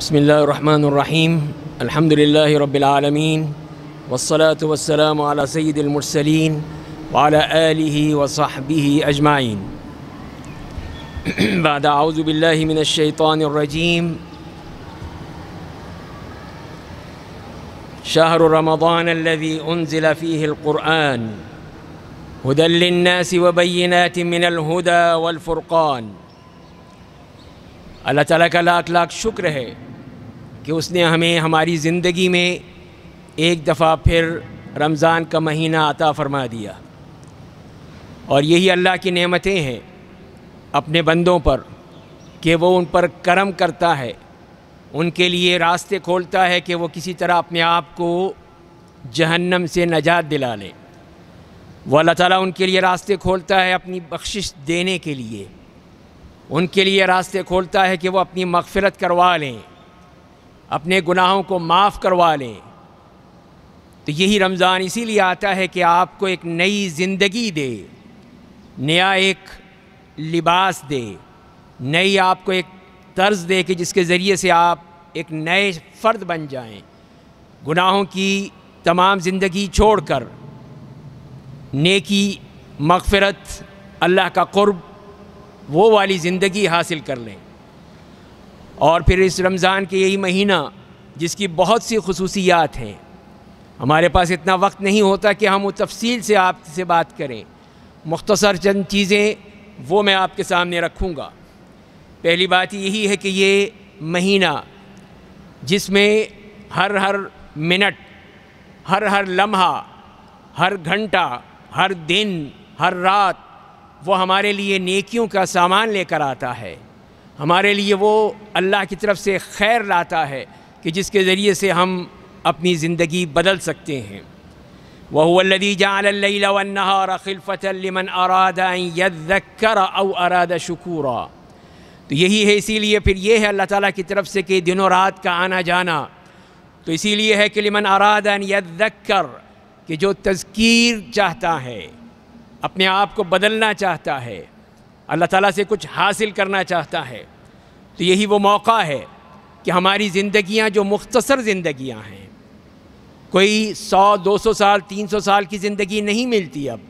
بسم الله الرحمن الرحيم الحمد لله رب العالمين والصلاة والسلام على سيد المرسلين وعلى آله وصحبه أجمعين بعد أعوذ بالله من الشيطان الرجيم شهر رمضان الذي أنزل فيه القرآن هدى للناس وبينات من الهدى والفرقان۔ اللہ تعالیٰ کا لاکھ لاکھ شکر ہے کہ اس نے ہمیں ہماری زندگی میں ایک دفعہ پھر رمضان کا مہینہ عطا فرما دیا، اور یہی اللہ کی نعمتیں ہیں اپنے بندوں پر کہ وہ ان پر کرم کرتا ہے، ان کے لیے راستے کھولتا ہے کہ وہ کسی طرح اپنے آپ کو جہنم سے نجات دلا لیں۔ وہ اللہ تعالیٰ ان کے لیے راستے کھولتا ہے اپنی بخشش دینے کے لیے، ان کے لیے راستے کھولتا ہے کہ وہ اپنی مغفرت کروا لیں، اپنے گناہوں کو معاف کروا لیں۔ تو یہی رمضان اسی لیے آتا ہے کہ آپ کو ایک نئی زندگی دے، نیا ایک لباس دے، نئی آپ کو ایک طرز دے کہ جس کے ذریعے سے آپ ایک نئے فرد بن جائیں، گناہوں کی تمام زندگی چھوڑ کر نیکی، مغفرت، اللہ کا قرب، وہ والی زندگی حاصل کر لیں۔ اور پھر اس رمضان کے یہی مہینہ جس کی بہت سی خصوصیات ہیں، ہمارے پاس اتنا وقت نہیں ہوتا کہ ہم وہ تفصیل سے آپ سے بات کریں، مختصر چند چیزیں وہ میں آپ کے سامنے رکھوں گا۔ پہلی بات یہی ہے کہ یہ مہینہ جس میں ہر منٹ، ہر لمحہ، ہر گھنٹہ، ہر دن، ہر رات وہ ہمارے لیے نیکیوں کا سامان لے کر آتا ہے، ہمارے لیے وہ اللہ کی طرف سے خیر لاتا ہے کہ جس کے ذریعے سے ہم اپنی زندگی بدل سکتے ہیں۔ وَهُوَ الَّذِي جَعَلَ اللَّيْلَ وَالنَّهَارَ خِلْفَةً لِمَنْ أَرَادَ أَن يَذَّكَّرَ أَوْ أَرَادَ شُكُورًا۔ تو یہی ہے، اسی لیے پھر یہ ہے اللہ تعالیٰ کی طرف سے کہ دن و رات کا آنا جانا، تو اسی لیے ہے کہ لمن اراد ان یذکر، کہ جو تذکیر چاہتا ہے، اپنے آپ کو بدلنا چاہتا ہے، اللہ تعالیٰ سے کچھ حاصل کرنا چاہتا ہے، تو یہی وہ موقع ہے کہ ہماری زندگیاں جو مختصر زندگیاں ہیں، کوئی 100 200 سال 300 سال کی زندگی نہیں ملتی، اب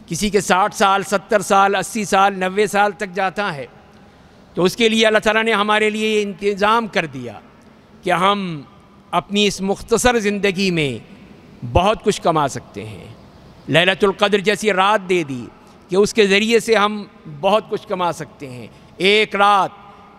کسی کے 60 سال 70 سال 80 سال 90 سال تک جاتا ہے، تو اس کے لیے اللہ تعالیٰ نے ہمارے لیے یہ انتظام کر دیا کہ ہم اپنی اس مختصر زندگی میں بہت کچھ کما سکتے ہیں۔ لیلۃ القدر جیسی رات دے دی کہ اس کے ذریعے سے ہم بہت کچھ کما سکتے ہیں۔ ایک رات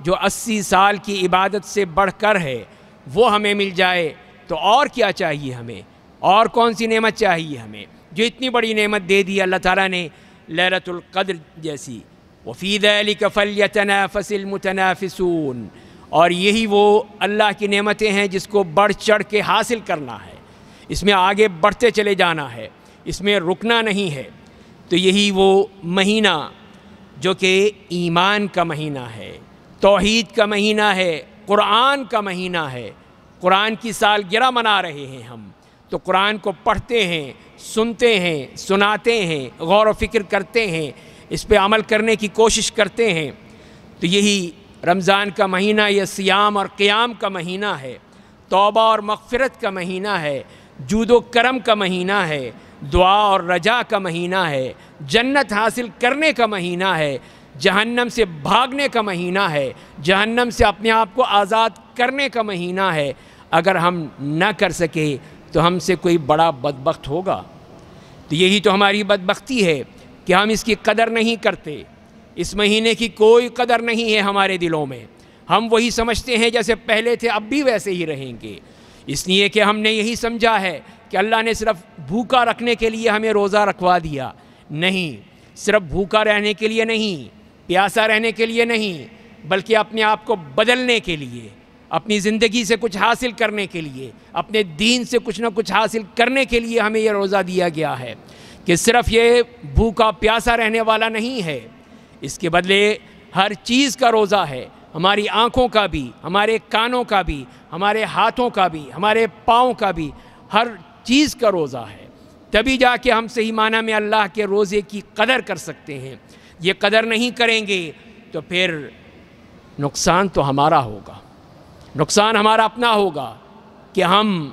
جو 80 سال کی عبادت سے بڑھ کر ہے، وہ ہمیں مل جائے تو اور کیا چاہیے ہمیں، اور کون سی نعمت چاہیے ہمیں، جو اتنی بڑی نعمت دے دی اللہ تعالیٰ نے لیلۃ القدر جیسی۔ وَفِي ذَلِكَ فَلْيَتَنَافَسِ الْمُتَنَافِسُونَ، اور یہی وہ اللہ کی نعمتیں ہیں جس کو بڑھ چڑھ کے حاصل کرنا ہے، اس میں آگے بڑھتے چلے جانا ہے، اس میں رکنا نہیں ہے۔ تو یہی وہ مہینہ جو کہ ایمان کا مہینہ ہے، توحید کا مہینہ ہے، قرآن کا مہینہ ہے۔ قرآن کی سالگرہ منا رہے ہیں ہم، تو قرآن کو پڑھتے ہیں، سنتے ہیں، سناتے ہیں، غور و فکر کرتے ہیں، اس پہ عمل کرنے کی کوشش کرتے ہیں۔ تو یہی رمضان کا مہینہ یہ صیام اور قیام کا مہینہ ہے، توبہ اور مغفرت کا مہینہ ہے، جود و کرم کا مہینہ ہے، دعا اور رجا کا مہینہ ہے، جنت حاصل کرنے کا مہینہ ہے، جہنم سے بھاگنے کا مہینہ ہے، جہنم سے اپنے آپ کو آزاد کرنے کا مہینہ ہے۔ اگر ہم نہ کر سکے تو ہم سے کوئی بڑا بدبخت ہوگا؟ تو یہی تو ہماری بدبختی ہے کہ ہم اس کی قدر نہیں کرتے، اس مہینے کی کوئی قدر نہیں ہے ہمارے دلوں میں، ہم وہی سمجھتے ہیں جیسے پہلے تھے اب بھی ویسے ہی رہیں گے، اس لیے کہ ہم نے یہی سمجھا ہے کہ اللہ نے صرف بھوکا رکھنے کے لیے ہمیں روزہ رکھوا دیا۔ نہیں، صرف بھوکا رہنے کے لیے نہیں، پیاسا رہنے کے لیے نہیں، بلکہ اپنے آپ کو بدلنے کے لیے، اپنی زندگی سے کچھ حاصل کرنے کے لیے، اپنے دین سے کچھ نہ کچھ حاصل کرنے کے لیے ہمیں یہ روزہ دیا گیا ہے کہ صرف یہ بھوکا پیاسا رہنے والا نہیں ہے، اس کے بدلے ہر چیز کا روزہ ہے، ہماری آنکھوں کا بھی، ہمارے کانوں کا بھی، ہمارے ہاتھوں کا بھی، ہمارے پاؤں کا بھی، ہر چیز کا روزہ ہے۔ تبھی جا کے ہم صحیح معنی میں اللہ کے روزے کی قدر کر سکتے ہیں۔ یہ قدر نہیں کریں گے تو پھر نقصان تو ہمارا ہوگا۔ نقصان ہمارا اپنا ہوگا کہ ہم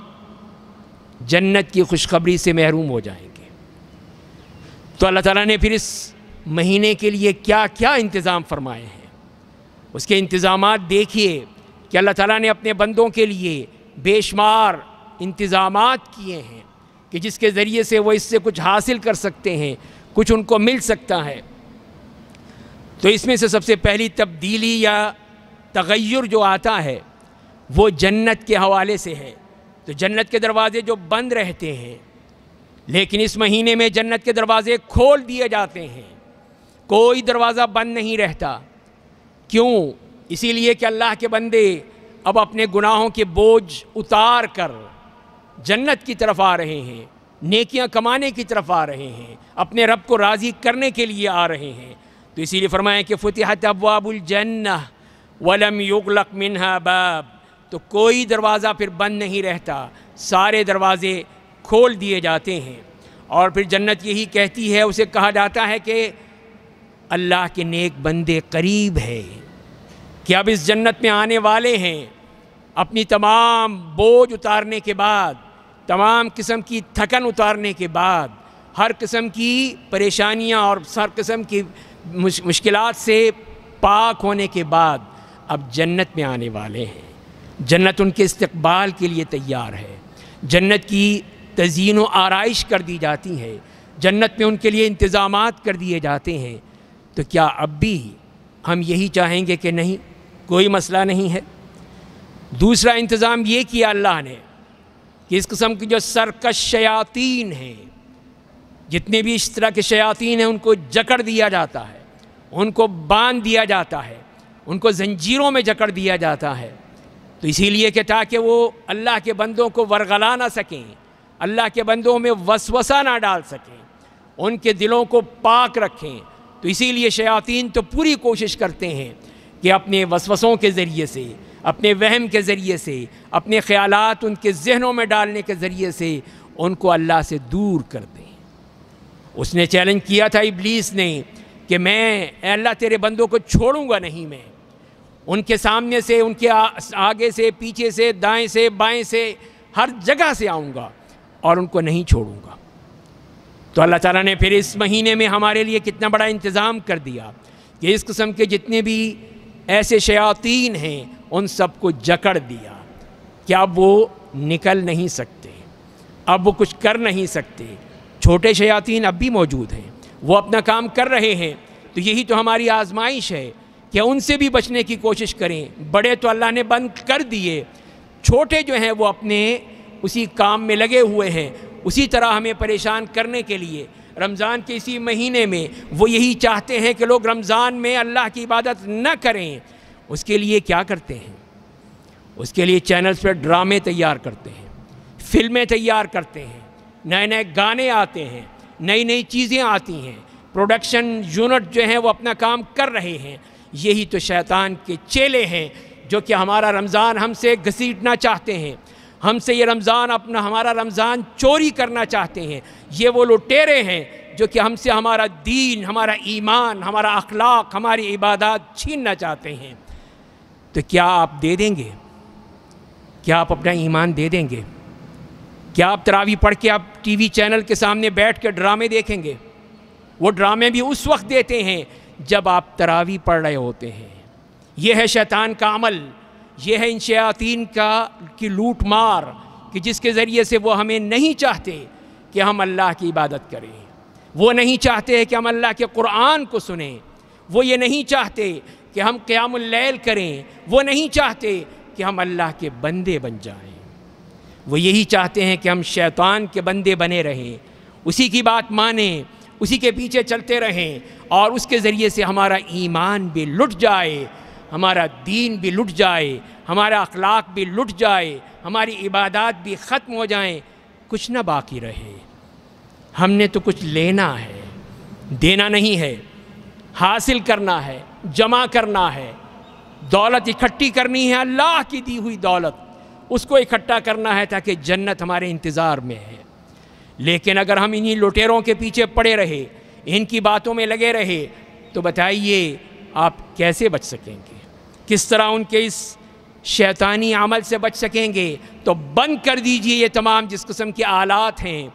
جنت کی خوشخبری سے محروم ہو جائیں گے۔ تو اللہ تعالیٰ نے پھر اس مہینے کے لیے کیا کیا انتظام فرمائے ہیں، اس کے انتظامات دیکھیے کہ اللہ تعالیٰ نے اپنے بندوں کے لیے بے شمار انتظامات کیے ہیں کہ جس کے ذریعے سے وہ اس سے کچھ حاصل کر سکتے ہیں، کچھ ان کو مل سکتا ہے۔ تو اس میں سے سب سے پہلی تبدیلی یا تغیر جو آتا ہے وہ جنت کے حوالے سے ہے۔ تو جنت کے دروازے جو بند رہتے ہیں، لیکن اس مہینے میں جنت کے دروازے کھول دیے جاتے ہیں، کوئی دروازہ بند نہیں رہتا۔ کیوں؟ اسی لیے کہ اللہ کے بندے اب اپنے گناہوں کے بوجھ اتار کر جنت کی طرف آ رہے ہیں، نیکیاں کمانے کی طرف آ رہے ہیں، اپنے رب کو راضی کرنے کے لیے آ رہے ہیں۔ تو اسی لیے فرمایا کہ فتحت ابواب الجنہ ولم یغلق منہا باب، تو کوئی دروازہ پھر بند نہیں رہتا، سارے دروازے کھول دیے جاتے ہیں۔ اور پھر جنت یہی کہتی ہے، اسے کہا جاتا ہے کہ اللہ کے نیک بندے قریب ہیں، کہ اب اس جنت میں آنے والے ہیں، اپنی تمام بوجھ اتارنے کے بعد، تمام قسم کی تھکن اتارنے کے بعد، ہر قسم کی پریشانیاں اور ہر قسم کی مشکلات سے پاک ہونے کے بعد اب جنت میں آنے والے ہیں۔ جنت ان کے استقبال کے لیے تیار ہے، جنت کی تزئین و آرائش کر دی جاتی ہے، جنت میں ان کے لیے انتظامات کر دیے جاتے ہیں۔ تو کیا اب بھی ہم یہی چاہیں گے کہ نہیں، کوئی مسئلہ نہیں ہے؟ دوسرا انتظام یہ کیا اللہ نے کہ اس قسم کی جو سرکش شیاطین ہیں، جتنے بھی اس طرح کے شیاطین ہیں، ان کو جکڑ دیا جاتا ہے، ان کو باندھ دیا جاتا ہے، ان کو زنجیروں میں جکڑ دیا جاتا ہے۔ تو اسی لیے کہ تاکہ وہ اللہ کے بندوں کو ورغلا نہ سکیں، اللہ کے بندوں میں وسوسہ نہ ڈال سکیں، ان کے دلوں کو پاک رکھیں۔ تو اسی لیے شیاطین تو پوری کوشش کرتے ہیں کہ اپنے وسوسوں کے ذریعے سے، اپنے وہم کے ذریعے سے، اپنے خیالات ان کے ذہنوں میں ڈالنے کے ذریعے سے ان کو اللہ سے دور کر دیں۔ اس نے چیلنج کیا تھا ابلیس نے کہ میں اے اللہ تیرے بندوں کو چھوڑوں گا نہیں، میں ان کے سامنے سے، ان کے آگے سے، پیچھے سے، دائیں سے، بائیں سے، ہر جگہ سے آؤں گا اور ان کو نہیں چھوڑوں گا۔ تو اللہ تعالیٰ نے پھر اس مہینے میں ہمارے لیے کتنا بڑا انتظام کر دیا کہ اس قسم کے جتنے بھی ایسے شیاطین ہیں ان سب کو جکڑ دیا کہ اب وہ نکل نہیں سکتے، اب وہ کچھ کر نہیں سکتے۔ چھوٹے شیاطین اب بھی موجود ہیں، وہ اپنا کام کر رہے ہیں۔ تو یہی تو ہماری آزمائش ہے کہ ان سے بھی بچنے کی کوشش کریں۔ بڑے تو اللہ نے بند کر دیے، چھوٹے جو ہیں وہ اپنے اسی کام میں لگے ہوئے ہیں، اسی طرح ہمیں پریشان کرنے کے لیے۔ رمضان کے اسی مہینے میں وہ یہی چاہتے ہیں کہ لوگ رمضان میں اللہ کی عبادت نہ کریں۔ اس کے لیے کیا کرتے ہیں؟ اس کے لیے چینلز پہ ڈرامے تیار کرتے ہیں، فلمیں تیار کرتے ہیں، نئے نئے گانے آتے ہیں، نئی نئی چیزیں آتی ہیں، پروڈکشن یونٹ جو ہیں وہ اپنا کام کر رہے ہیں۔ یہی تو شیطان کے چیلے ہیں جو کہ ہمارا رمضان ہم سے گھسیٹنا چاہتے ہیں، ہم سے یہ رمضان ہمارا رمضان چوری کرنا چاہتے ہیں۔ یہ وہ لٹیرے ہیں جو کہ ہم سے ہمارا دین، ہمارا ایمان، ہمارا اخلاق، ہماری عبادات چھیننا چاہتے ہیں۔ تو کیا آپ دے دیں گے؟ کیا آپ اپنا ایمان دے دیں گے؟ کیا آپ تراویح پڑھ کے آپ ٹی وی چینل کے سامنے بیٹھ کے ڈرامے دیکھیں گے؟ وہ ڈرامے بھی اس وقت دیتے ہیں جب آپ تراویح پڑھ رہے ہوتے ہیں۔ یہ ہے شیطان کا عمل، یہ ہے ان شیاطین کی لوٹ مار کہ جس کے ذریعے سے وہ ہمیں نہیں چاہتے کہ ہم اللہ کی عبادت کریں، وہ نہیں چاہتے کہ ہم اللہ کے قرآن کو سنیں، وہ یہ نہیں چاہتے کہ ہم قیام اللیل کریں، وہ نہیں چاہتے کہ ہم اللہ کے بندے بن جائیں، وہ یہی چاہتے ہیں کہ ہم شیطان کے بندے بنے رہیں، اسی کی بات مانیں، اسی کے پیچھے چلتے رہیں، اور اس کے ذریعے سے ہمارا ایمان بھی لٹ جائے، ہمارا دین بھی لٹ جائے، ہمارا اخلاق بھی لٹ جائے، ہماری عبادات بھی ختم ہو جائیں، کچھ نہ باقی رہے۔ ہم نے تو کچھ لینا ہے، دینا نہیں ہے، حاصل کرنا ہے، جمع کرنا ہے، دولت اکٹھی کرنی ہے، اللہ کی دی ہوئی دولت اس کو اکٹھا کرنا ہے تاکہ جنت ہمارے انتظار میں ہے۔ لیکن اگر ہم انہی لٹیروں کے پیچھے پڑے رہے، ان کی باتوں میں لگے رہے، تو بتائیے آپ کیسے بچ سکیں گے؟ کس طرح ان کے اس شیطانی عمل سے بچ سکیں گے تو بند کر دیجئے یہ تمام جس قسم کے آلات ہیں،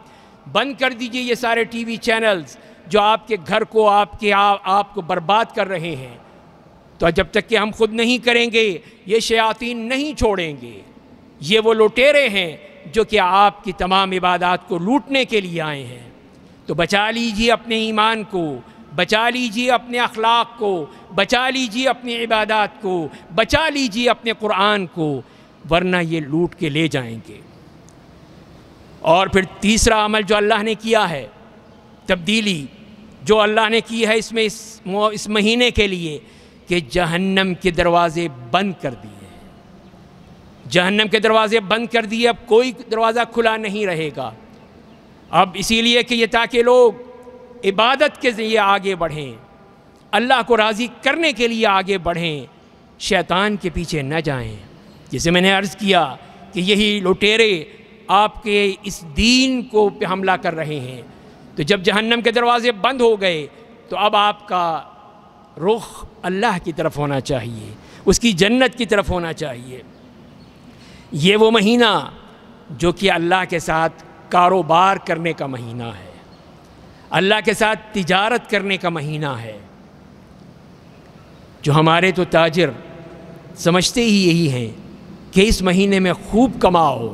بند کر دیجئے یہ سارے ٹی وی چینلز جو آپ کے گھر کو آپ کو برباد کر رہے ہیں۔ تو جب تک کہ ہم خود نہیں کریں گے یہ شیاطین نہیں چھوڑیں گے۔ یہ وہ لٹیرے ہیں جو کہ آپ کی تمام عبادات کو لوٹنے کے لیے آئے ہیں۔ تو بچا لیجئے اپنے ایمان کو، بچا لیجئے اپنے اخلاق کو، بچا لیجئے اپنی عبادات کو، بچا لیجئے اپنے قرآن کو، ورنہ یہ لوٹ کے لے جائیں گے۔ اور پھر تیسرا عمل جو اللہ نے کیا ہے، تبدیلی جو اللہ نے کی ہے اس مہینے کے لیے، کہ جہنم کے دروازے بند کر دیے۔ جہنم کے دروازے بند کر دیے، اب کوئی دروازہ کھلا نہیں رہے گا۔ اب اسی لیے کہ یہ تاکہ لوگ عبادت کے ذریعے آگے بڑھیں، اللہ کو راضی کرنے کے لیے آگے بڑھیں، شیطان کے پیچھے نہ جائیں۔ جسے میں نے عرض کیا کہ یہی لٹیرے آپ کے اس دین کو پہ حملہ کر رہے ہیں۔ تو جب جہنم کے دروازے بند ہو گئے تو اب آپ کا رخ اللہ کی طرف ہونا چاہیے، اس کی جنت کی طرف ہونا چاہیے۔ یہ وہ مہینہ جو کہ اللہ کے ساتھ کاروبار کرنے کا مہینہ ہے، اللہ کے ساتھ تجارت کرنے کا مہینہ ہے۔ جو ہمارے تو تاجر سمجھتے ہی یہی ہیں کہ اس مہینے میں خوب کماؤ،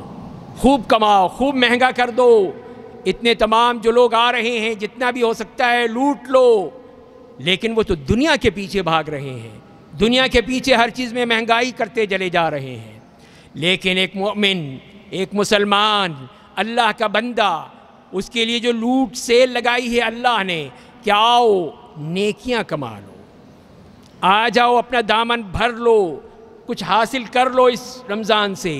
خوب کماؤ، خوب مہنگا کر دو، اتنے تمام جو لوگ آ رہے ہیں جتنا بھی ہو سکتا ہے لوٹ لو۔ لیکن وہ تو دنیا کے پیچھے بھاگ رہے ہیں، دنیا کے پیچھے ہر چیز میں مہنگائی کرتے چلے جا رہے ہیں۔ لیکن ایک مومن، ایک مسلمان، اللہ کا بندہ، اس کے لیے جو لوٹ سیل لگائی ہے اللہ نے کہ آؤ نیکیاں کما لو، آ جاؤ اپنا دامن بھر لو، کچھ حاصل کر لو اس رمضان سے،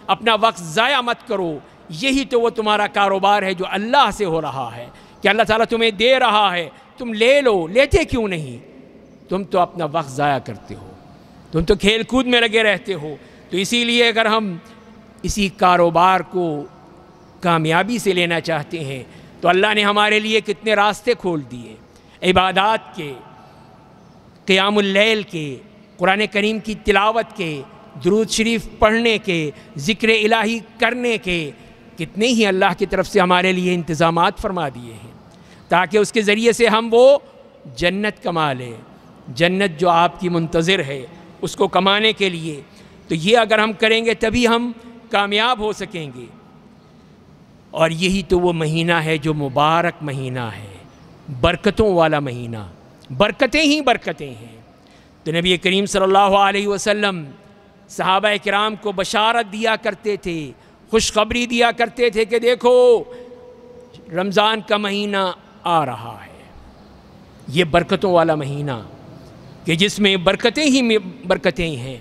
اپنا وقت ضائع مت کرو۔ یہی تو وہ تمہارا کاروبار ہے جو اللہ سے ہو رہا ہے کہ اللہ تعالیٰ تمہیں دے رہا ہے، تم لے لو۔ لیتے کیوں نہیں؟ تم تو اپنا وقت ضائع کرتے ہو، تم تو کھیل کود میں لگے رہتے ہو۔ تو اسی لیے اگر ہم اسی کاروبار کو کامیابی سے لینا چاہتے ہیں تو اللہ نے ہمارے لیے کتنے راستے کھول دیے، عبادات کے، قیام اللیل کے، قرآن کریم کی تلاوت کے، درود شریف پڑھنے کے، ذکر الہی کرنے کے، کتنے ہی اللہ کی طرف سے ہمارے لیے انتظامات فرما دیے ہیں تاکہ اس کے ذریعے سے ہم وہ جنت کما لیں۔ جنت جو آپ کی منتظر ہے اس کو کمانے کے لیے تو یہ اگر ہم کریں گے تبھی ہم کامیاب ہو سکیں گے۔ اور یہی تو وہ مہینہ ہے جو مبارک مہینہ ہے، برکتوں والا مہینہ، برکتیں ہی برکتیں ہیں۔ تو نبی کریم صلی اللہ علیہ وسلم صحابہ کرام کو بشارت دیا کرتے تھے، خوشخبری دیا کرتے تھے کہ دیکھو رمضان کا مہینہ آ رہا ہے، یہ برکتوں والا مہینہ کہ جس میں برکتیں ہی برکتیں ہیں۔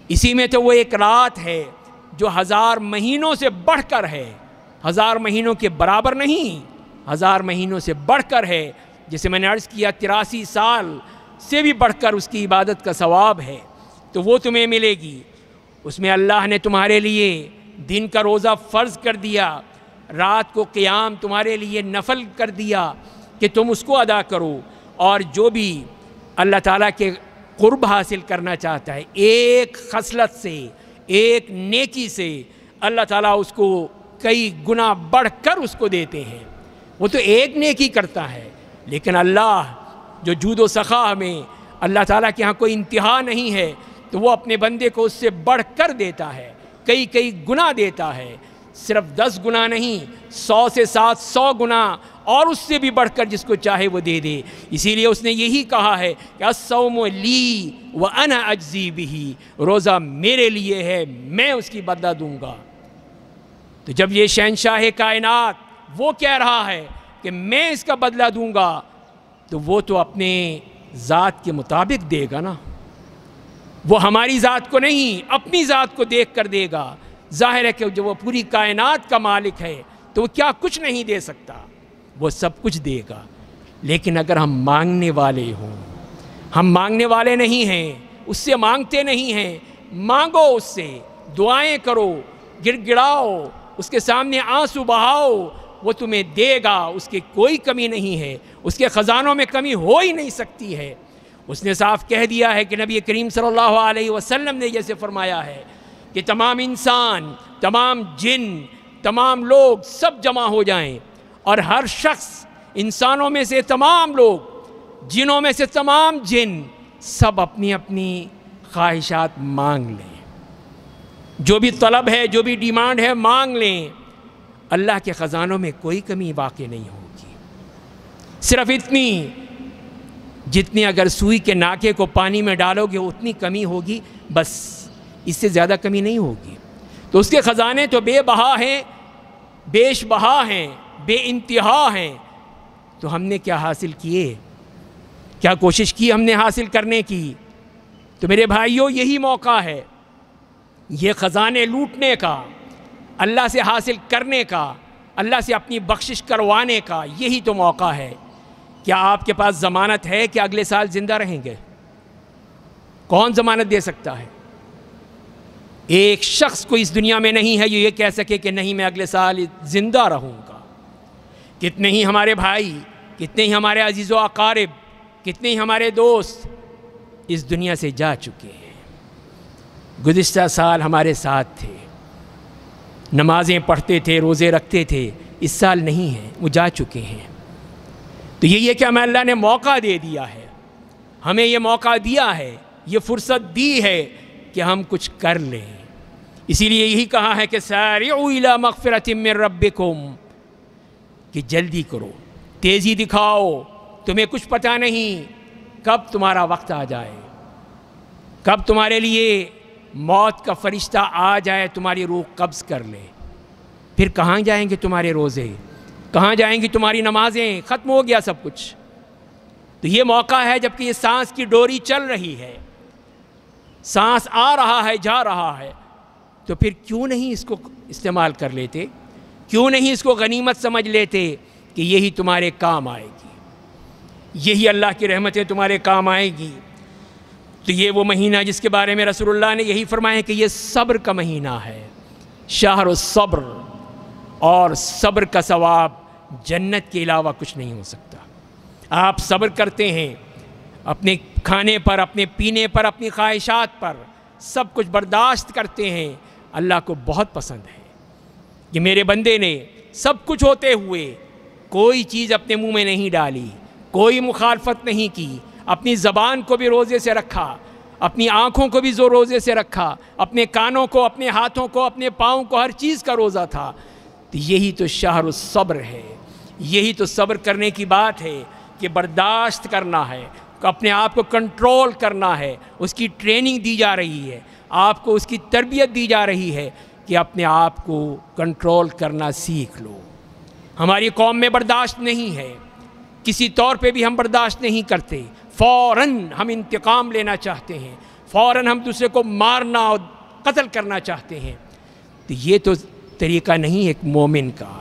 اسی میں تو وہ ایک رات ہے جو 1000 مہینوں سے بڑھ کر ہے، 1000 مہینوں کے برابر نہیں، 1000 مہینوں سے بڑھ کر ہے، جسے میں نے عرض کیا 83 سال سے بھی بڑھ کر اس کی عبادت کا ثواب ہے، تو وہ تمہیں ملے گی۔ اس میں اللہ نے تمہارے لیے دن کا روزہ فرض کر دیا، رات کو قیام تمہارے لیے نفل کر دیا کہ تم اس کو ادا کرو۔ اور جو بھی اللہ تعالیٰ کے قرب حاصل کرنا چاہتا ہے، ایک خصلت سے، ایک نیکی سے اللہ تعالیٰ اس کو کئی گنا بڑھ کر اس کو دیتے ہیں۔ وہ تو ایک نیکی کرتا ہے، لیکن اللہ جو جود و سخا میں اللہ تعالیٰ کے ہاں کوئی انتہا نہیں ہے، تو وہ اپنے بندے کو اس سے بڑھ کر دیتا ہے، کئی گنا دیتا ہے، صرف 10 گنا نہیں، 100 سے 700 گنا، اور اس سے بھی بڑھ کر جس کو چاہے وہ دے دے۔ اسی لیے اس نے یہی کہا ہے کہ الصوم لی وانا اجزی بہ، روزہ میرے لیے ہے، میں اس کی بدلہ دوں گا۔ تو جب یہ شہنشاہ کائنات وہ کہہ رہا ہے کہ میں اس کا بدلہ دوں گا، تو وہ تو اپنے ذات کے مطابق دے گا نا، وہ ہماری ذات کو نہیں اپنی ذات کو دیکھ کر دے گا۔ ظاہر ہے کہ جو وہ پوری کائنات کا مالک ہے تو وہ کیا کچھ نہیں دے سکتا، وہ سب کچھ دے گا۔ لیکن اگر ہم مانگنے والے ہوں، ہم مانگنے والے نہیں ہیں، اس سے مانگتے نہیں ہیں، مانگو اس سے، دعائیں کرو، گڑ گڑاؤ، اس کے سامنے آنسو بہاؤ، وہ تمہیں دے گا، اس کی کوئی کمی نہیں ہے، اس کے خزانوں میں کمی ہو ہی نہیں سکتی ہے۔ اس نے صاف کہہ دیا ہے کہ نبی کریم صلی اللہ علیہ وسلم نے جیسے فرمایا ہے کہ تمام انسان، تمام جن، تمام لوگ سب جمع ہو جائیں اور ہر شخص، انسانوں میں سے تمام لوگ، جنوں میں سے تمام جن، سب اپنی اپنی خواہشات مانگ لیں، جو بھی طلب ہے، جو بھی ڈیمانڈ ہے مانگ لیں، اللہ کے خزانوں میں کوئی کمی واقع نہیں ہوگی۔ صرف اتنی جتنی اگر سوئی کے ناکے کو پانی میں ڈالو گے اتنی کمی ہوگی، بس اس سے زیادہ کمی نہیں ہوگی۔ تو اس کے خزانے تو بے بہا ہیں، بیش بہا ہیں، بے انتہا ہیں، تو ہم نے کیا حاصل کیے؟ کیا کوشش کی ہم نے حاصل کرنے کی؟ تو میرے بھائیوں، یہی موقع ہے، یہ خزانے لوٹنے کا، اللہ سے حاصل کرنے کا، اللہ سے اپنی بخشش کروانے کا، یہی تو موقع ہے۔ کیا آپ کے پاس ضمانت ہے کہ اگلے سال زندہ رہیں گے؟ کون ضمانت دے سکتا ہے؟ ایک شخص کو اس دنیا میں نہیں ہے جو یہ کہہ سکے کہ نہیں میں اگلے سال زندہ رہوں گا۔ کتنے ہی ہمارے بھائی، کتنے ہی ہمارے عزیز و اقارب، کتنے ہی ہمارے دوست اس دنیا سے جا چکے ہیں۔ گزشتہ سال ہمارے ساتھ تھے، نمازیں پڑھتے تھے، روزے رکھتے تھے، اس سال نہیں ہیں، وہ جا چکے ہیں۔ تو یہ کہ ہمیں اللہ نے موقع دے دیا ہے، ہمیں یہ موقع دیا ہے، یہ فرصت دی ہے کہ ہم کچھ کر لیں۔ اسی لیے یہی کہا ہے کہ سارعوا الی مغفرۃ من ربکم، کہ جلدی کرو، تیزی دکھاؤ، تمہیں کچھ پتہ نہیں کب تمہارا وقت آ جائے، کب تمہارے لیے موت کا فرشتہ آ جائے، تمہاری روح قبض کر لے، پھر کہاں جائیں گے تمہارے روزے، کہاں جائیں گی تمہاری نمازیں؟ ختم ہو گیا سب کچھ۔ تو یہ موقع ہے جب کہ یہ سانس کی ڈوری چل رہی ہے، سانس آ رہا ہے، جا رہا ہے، تو پھر کیوں نہیں اس کو استعمال کر لیتے؟ کیوں نہیں اس کو غنیمت سمجھ لیتے کہ یہی تمہارے کام آئے گی، یہی اللہ کی رحمتیں تمہارے کام آئے گی۔ تو یہ وہ مہینہ جس کے بارے میں رسول اللہ نے یہی فرمایا کہ یہ صبر کا مہینہ ہے، شہر الصبر، اور صبر کا ثواب جنت کے علاوہ کچھ نہیں ہو سکتا۔ آپ صبر کرتے ہیں اپنے کھانے پر، اپنے پینے پر، اپنی خواہشات پر، سب کچھ برداشت کرتے ہیں، اللہ کو بہت پسند ہے کہ میرے بندے نے سب کچھ ہوتے ہوئے کوئی چیز اپنے منہ میں نہیں ڈالی، کوئی مخالفت نہیں کی، اپنی زبان کو بھی روزے سے رکھا، اپنی آنکھوں کو بھی روزے سے رکھا، اپنے کانوں کو، اپنے ہاتھوں کو، اپنے پاؤں کو، ہر چیز کا روزہ تھا۔ تو یہی تو شہر الصبر ہے، یہی تو صبر کرنے کی بات ہے کہ برداشت کرنا ہے، اپنے آپ کو کنٹرول کرنا ہے۔ اس کی ٹریننگ دی جا رہی ہے، آپ کو اس کی تربیت دی جا رہی ہے کہ اپنے آپ کو کنٹرول کرنا سیکھ لو۔ ہماری قوم میں برداشت نہیں ہے، کسی طور پہ بھی ہم برداشت نہیں کرتے، فوراً ہم انتقام لینا چاہتے ہیں، فوراً ہم دوسرے کو مارنا اور قتل کرنا چاہتے ہیں۔ تو یہ تو طریقہ نہیں ایک مومن کا۔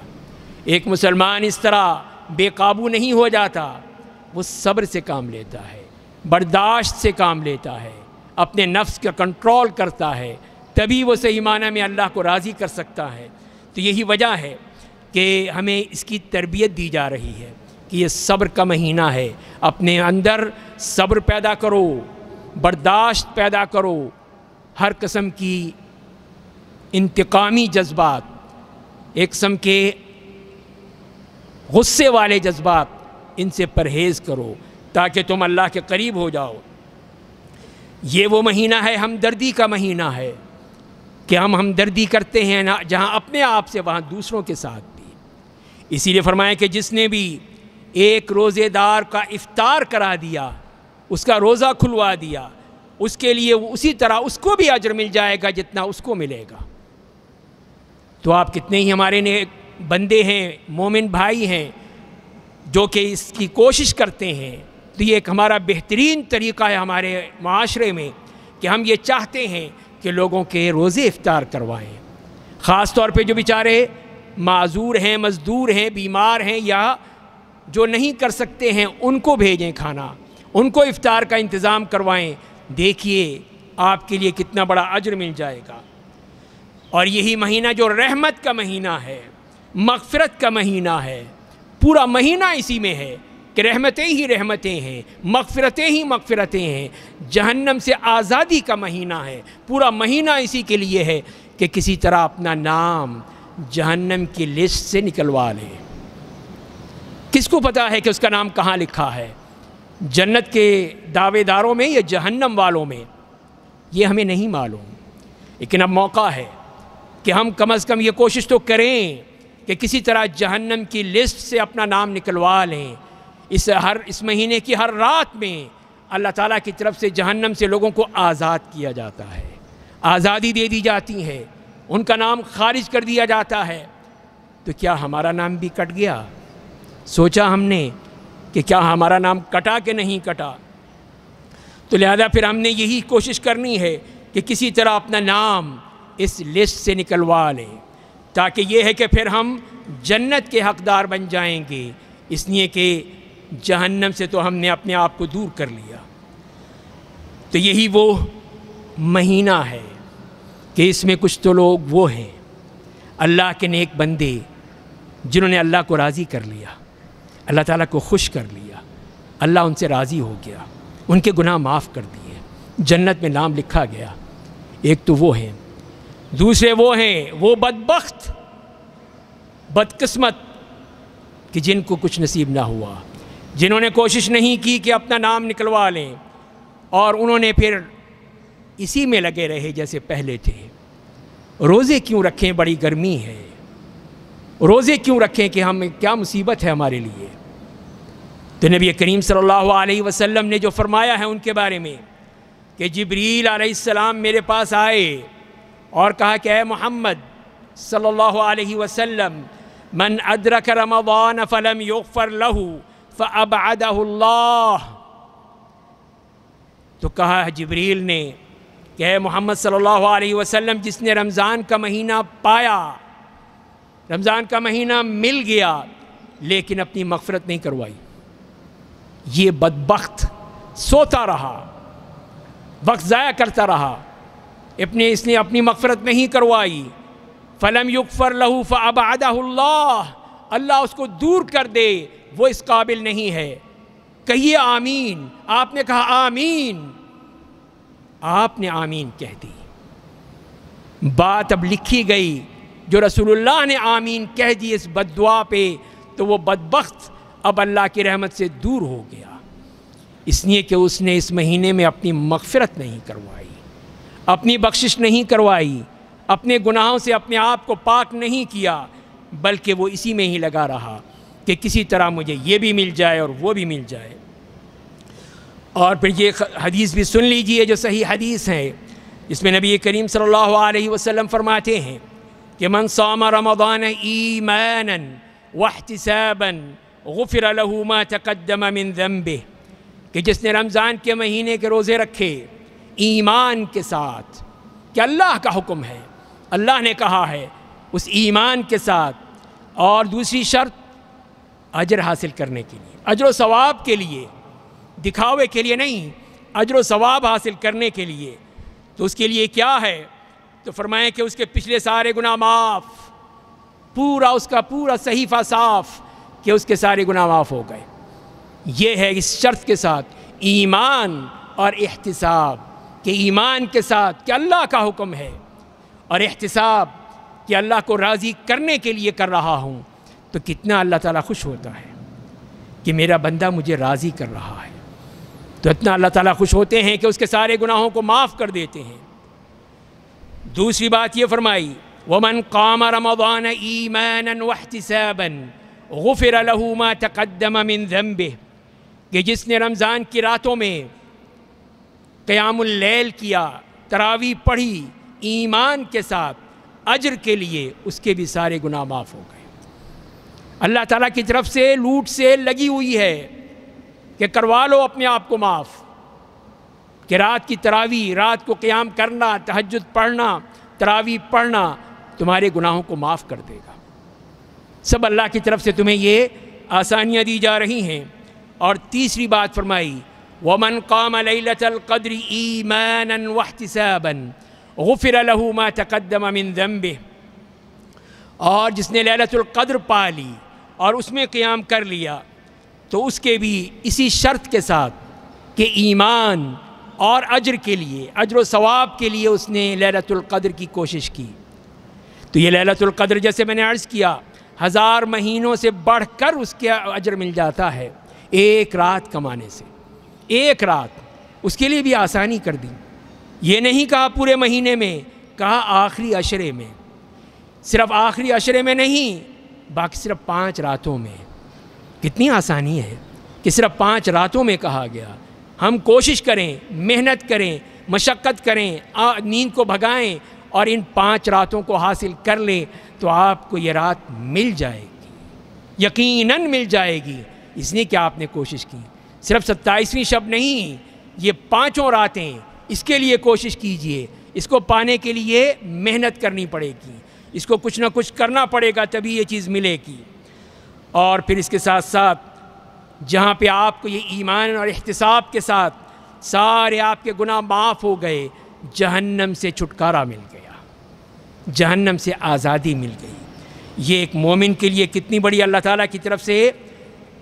ایک مسلمان اس طرح بے قابو نہیں ہو جاتا، وہ صبر سے کام لیتا ہے، برداشت سے کام لیتا ہے، اپنے نفس کا کنٹرول کرتا ہے، تبھی وہ صحیح معنی میں اللہ کو راضی کر سکتا ہے۔ تو یہی وجہ ہے کہ ہمیں اس کی تربیت دی جا رہی ہے کہ یہ صبر کا مہینہ ہے، اپنے اندر صبر پیدا کرو، برداشت پیدا کرو، ہر قسم کی انتقامی جذبات، ایک قسم کے غصے والے جذبات، ان سے پرہیز کرو تاکہ تم اللہ کے قریب ہو جاؤ۔ یہ وہ مہینہ ہے، ہمدردی کا مہینہ ہے کہ ہم ہمدردی کرتے ہیں جہاں اپنے آپ سے وہاں دوسروں کے ساتھ بھی۔ اسی لیے فرمایا کہ جس نے بھی ایک روزے دار کا افطار کرا دیا، اس کا روزہ کھلوا دیا، اس کے لیے اسی طرح اس کو بھی اجر مل جائے گا جتنا اس کو ملے گا۔ تو آپ کتنے ہی ہمارے نیک بندے ہیں، مومن بھائی ہیں جو کہ اس کی کوشش کرتے ہیں۔ تو یہ ایک ہمارا بہترین طریقہ ہے ہمارے معاشرے میں کہ ہم یہ چاہتے ہیں کہ لوگوں کے روزے افطار کروائیں، خاص طور پہ جو بیچارے معذور ہیں، مزدور ہیں، بیمار ہیں، یا جو نہیں کر سکتے ہیں، ان کو بھیجیں کھانا، ان کو افطار کا انتظام کروائیں۔ دیکھیے آپ کے لیے کتنا بڑا اجر مل جائے گا۔ اور یہی مہینہ جو رحمت کا مہینہ ہے، مغفرت کا مہینہ ہے، پورا مہینہ اسی میں ہے کہ رحمتیں ہی رحمتیں ہیں، مغفرتیں ہی مغفرتیں ہیں، جہنم سے آزادی کا مہینہ ہے، پورا مہینہ اسی کے لیے ہے کہ کسی طرح اپنا نام جہنم کی لسٹ سے نکلوا لے۔ کس کو پتا ہے کہ اس کا نام کہاں لکھا ہے، جنت کے دعوے داروں میں یا جہنم والوں میں؟ یہ ہمیں نہیں معلوم، لیکن اب موقع ہے کہ ہم کم از کم یہ کوشش تو کریں کہ کسی طرح جہنم کی لسٹ سے اپنا نام نکلوا لیں۔ اس مہینے کی ہر رات میں اللہ تعالیٰ کی طرف سے جہنم سے لوگوں کو آزاد کیا جاتا ہے، آزادی دے دی جاتی ہے، ان کا نام خارج کر دیا جاتا ہے۔ تو کیا ہمارا نام بھی کٹ گیا؟ سوچا ہم نے کہ کیا ہمارا نام کٹا کہ نہیں کٹا؟ تو لہذا پھر ہم نے یہی کوشش کرنی ہے کہ کسی طرح اپنا نام اس لسٹ سے نکلوا لیں، تاکہ یہ ہے کہ پھر ہم جنت کے حقدار بن جائیں گے، اس لیے کہ جہنم سے تو ہم نے اپنے آپ کو دور کر لیا۔ تو یہی وہ مہینہ ہے کہ اس میں کچھ تو لوگ وہ ہیں اللہ کے نیک بندے جنہوں نے اللہ کو راضی کر لیا، اللہ تعالیٰ کو خوش کر لیا، اللہ ان سے راضی ہو گیا، ان کے گناہ معاف کر دیے، جنت میں نام لکھا گیا۔ ایک تو وہ ہیں، دوسرے وہ ہیں وہ بدبخت بدقسمت کہ جن کو کچھ نصیب نہ ہوا، جنہوں نے کوشش نہیں کی کہ اپنا نام نکلوا لیں، اور انہوں نے پھر اسی میں لگے رہے جیسے پہلے تھے۔ روزے کیوں رکھیں، بڑی گرمی ہے، روزے کیوں رکھیں کہ ہم کیا مصیبت ہے ہمارے لیے؟ تو نبی کریم صلی اللہ علیہ وسلم نے جو فرمایا ہے ان کے بارے میں کہ جبریل علیہ السلام میرے پاس آئے اور کہا کہ اے محمد صلی اللہ علیہ وسلم، من ادرک رمضان فلم یغفر له فابعدہ اللہ۔ تو کہا جبریل نے کہ اے محمد صلی اللہ علیہ وسلم، جس نے رمضان کا مہینہ پایا، رمضان کا مہینہ مل گیا لیکن اپنی مغفرت نہیں کروائی، یہ بدبخت سوتا رہا، وقت ضائع کرتا رہا، اس نے اپنی مغفرت نہیں کروائی، فلم یغفر له فابعدہ اللہ، اللہ اس کو دور کر دے، وہ اس قابل نہیں ہے۔ کہیے آمین۔ آپ نے کہا آمین، آپ نے آمین کہہ دی۔ بات اب لکھی گئی، جو رسول اللہ نے آمین کہہ دی اس بد دعا پہ، تو وہ بدبخت اب اللہ کی رحمت سے دور ہو گیا، اس لیے کہ اس نے اس مہینے میں اپنی مغفرت نہیں کروائی، اپنی بخشش نہیں کروائی، اپنے گناہوں سے اپنے آپ کو پاک نہیں کیا، بلکہ وہ اسی میں ہی لگا رہا کہ کسی طرح مجھے یہ بھی مل جائے اور وہ بھی مل جائے۔ اور پھر یہ حدیث بھی سن لیجئے جو صحیح حدیث ہے، جس میں نبی کریم صلی اللہ علیہ وسلم فرماتے ہیں کہ من صام رمضان ایمانا واحتسابا غفر له ما تقدم من ذنبه، کہ جس نے رمضان کے مہینے کے روزے رکھے ایمان کے ساتھ کہ اللہ کا حکم ہے، اللہ نے کہا ہے، اس ایمان کے ساتھ، اور دوسری شرط اجر حاصل کرنے کے لیے، اجر و ثواب کے لیے، دکھاوے کے لیے نہیں، اجر و ثواب حاصل کرنے کے لیے۔ تو اس کے لیے کیا ہے؟ تو فرمائیں کہ اس کے پچھلے سارے گناہ معاف، پورا اس کا پورا صحیفہ صاف، کہ اس کے سارے گناہ معاف ہو گئے۔ یہ ہے اس شرط کے ساتھ ایمان اور احتساب، کہ ایمان کے ساتھ کہ اللہ کا حکم ہے، اور احتساب کہ اللہ کو راضی کرنے کے لیے کر رہا ہوں۔ تو کتنا اللہ تعالیٰ خوش ہوتا ہے کہ میرا بندہ مجھے راضی کر رہا ہے، تو اتنا اللہ تعالیٰ خوش ہوتے ہیں کہ اس کے سارے گناہوں کو معاف کر دیتے ہیں۔ دوسری بات یہ فرمائی وَمَنْ قَامَ رَمَضَانَ إِيمَانًا وَاحْتِسَابًا غُفِرَ لَهُ مَا تَقَدَّمَ مِنْ ذَنْبِهِ، کہ جس نے رمضان کی راتوں میں قیام اللیل کیا، تراویح پڑھی ایمان کے ساتھ، اجر کے لیے، اس کے بھی سارے گناہ معاف ہو گئے۔ اللہ تعالیٰ کی طرف سے لوٹ سے لگی ہوئی ہے کہ کروا لو اپنے آپ کو معاف، کہ رات کی تراویح، رات کو قیام کرنا، تہجد پڑھنا، تراویح پڑھنا تمہارے گناہوں کو معاف کر دے گا۔ سب اللہ کی طرف سے تمہیں یہ آسانیاں دی جا رہی ہیں۔ اور تیسری بات فرمائی وَمَنْ قَامَ لَيْلَةَ الْقَدْرِ إِيمَانًا وَاحْتِسَابًا غُفِرَ لَهُ مَا تَقَدَّمَ مِنْ ذَنْبِهِ، اور جس نے لیلۃ القدر پا لی اور اس میں قیام کر لیا، تو اس کے بھی اسی شرط کے ساتھ کہ ایمان اور اجر کے لیے، اجر و ثواب کے لیے اس نے لیلۃ القدر کی کوشش کی۔ تو یہ لیلۃ القدر جیسے میں نے عرض کیا 1000 مہینوں سے بڑھ کر اس کے اجر مل جاتا ہے ایک رات کمانے سے۔ ایک رات اس کے لیے بھی آسانی کر دی، یہ نہیں کہا پورے مہینے میں، کہا آخری عشرے میں، صرف آخری عشرے میں نہیں، باقی صرف 5 راتوں میں۔ کتنی آسانی ہے کہ صرف 5 راتوں میں کہا گیا۔ ہم کوشش کریں، محنت کریں، مشقت کریں، نیند کو بھگائیں اور ان 5 راتوں کو حاصل کر لیں تو آپ کو یہ رات مل جائے گی، یقیناً مل جائے گی، اس لیے کہ آپ نے کوشش کی۔ صرف 27ویں شب نہیں، یہ 5 راتیں، اس کے لیے کوشش کیجئے۔ اس کو پانے کے لیے محنت کرنی پڑے گی، اس کو کچھ نہ کچھ کرنا پڑے گا تبھی یہ چیز ملے گی۔ اور پھر اس کے ساتھ ساتھ جہاں پہ آپ کو یہ ایمان اور احتساب کے ساتھ سارے آپ کے گناہ معاف ہو گئے، جہنم سے چھٹکارا مل گیا، جہنم سے آزادی مل گئی۔ یہ ایک مومن کے لیے کتنی بڑی اللہ تعالیٰ کی طرف سے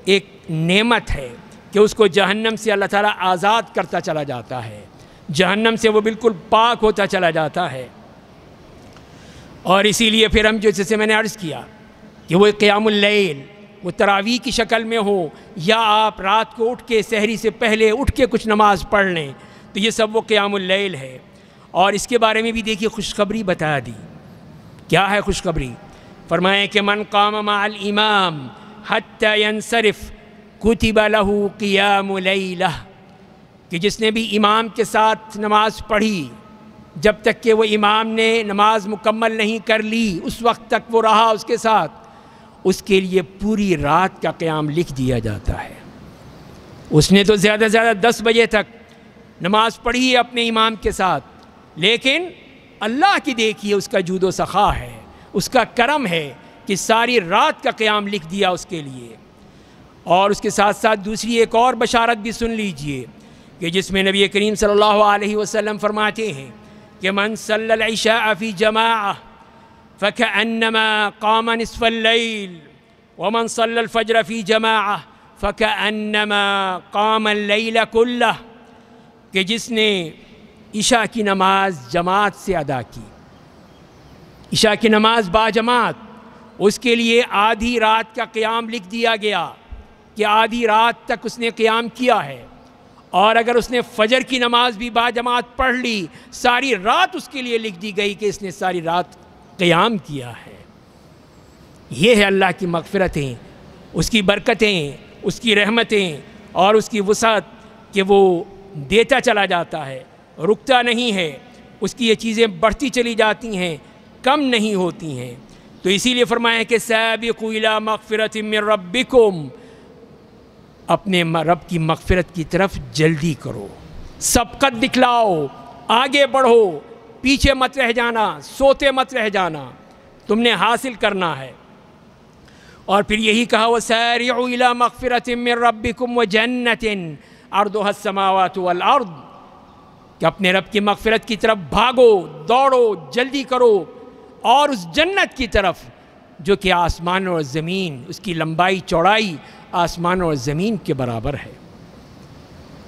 ایک نعمت ہے کہ اس کو جہنم سے اللہ تعالیٰ آزاد کرتا چلا جاتا ہے، جہنم سے وہ بالکل پاک ہوتا چلا جاتا ہے۔ اور اسی لیے پھر ہم جیسے میں نے عرض کیا کہ وہ قیام اللیل وہ تراویح کی شکل میں ہو، یا آپ رات کو اٹھ کے سحری سے پہلے اٹھ کے کچھ نماز پڑھ لیں، تو یہ سب وہ قیام اللیل ہے۔ اور اس کے بارے میں بھی دیکھیے خوشخبری بتا دی۔ کیا ہے خوشخبری؟ فرمائیں کہ من قام مع الامام حتی ینصرف کتب لہ قیام لیلہ، کہ جس نے بھی امام کے ساتھ نماز پڑھی جب تک کہ وہ امام نے نماز مکمل نہیں کر لی، اس وقت تک وہ رہا اس کے ساتھ، اس کے لیے پوری رات کا قیام لکھ دیا جاتا ہے۔ اس نے تو زیادہ سے زیادہ 10 بجے تک نماز پڑھی ہے اپنے امام کے ساتھ، لیکن اللہ کی دیکھیے اس کا جود و سخا ہے، اس کا کرم ہے کہ ساری رات کا قیام لکھ دیا اس کے لیے۔ اور اس کے ساتھ ساتھ دوسری ایک اور بشارت بھی سن لیجئے کہ جس میں نبی کریم صلی اللہ علیہ وسلم فرماتے ہیں کہ من صلی العشاء فی جماعہ فكأنما قام نصف الليل ومن صلى الفجر في جماعة فكأنما قام الليل كله، کہ جس نے عشاء کی نماز جماعت سے ادا کی، عشاء کی نماز باجماعت، اس کے لیے آدھی رات کا قیام لکھ دیا گیا کہ آدھی رات تک اس نے قیام کیا ہے۔ اور اگر اس نے فجر کی نماز بھی باجماعت پڑھ لی، ساری رات اس کے لیے لکھ دی گئی کہ اس نے ساری رات قیام کیا ہے۔ یہ ہے اللہ کی مغفرتیں، اس کی برکتیں، اس کی رحمتیں اور اس کی وسعت کہ وہ دیتا چلا جاتا ہے، رکتا نہیں ہے، اس کی یہ چیزیں بڑھتی چلی جاتی ہیں، کم نہیں ہوتی ہیں۔ تو اسی لیے فرمایا کہ سابقوا الی مغفرۃ من ربکم، اپنے رب کی مغفرت کی طرف جلدی کرو، سبقت دکھلاؤ، آگے بڑھو، پیچھے مت رہ جانا، سوتے مت رہ جانا، تم نے حاصل کرنا ہے۔ اور پھر یہی کہا وَسَارِعُوا إِلَىٰ مَغْفِرَةٍ مِّن رَبِّكُمْ وَجَنَّةٍ عَرْضُهَا السَّمَاوَاتُ وَالْأَرْضُ، کہ اپنے رب کی مغفرت کی طرف بھاگو، دوڑو، جلدی کرو، اور اس جنت کی طرف جو کہ آسمان اور زمین، اس کی لمبائی چوڑائی آسمان اور زمین کے برابر ہے۔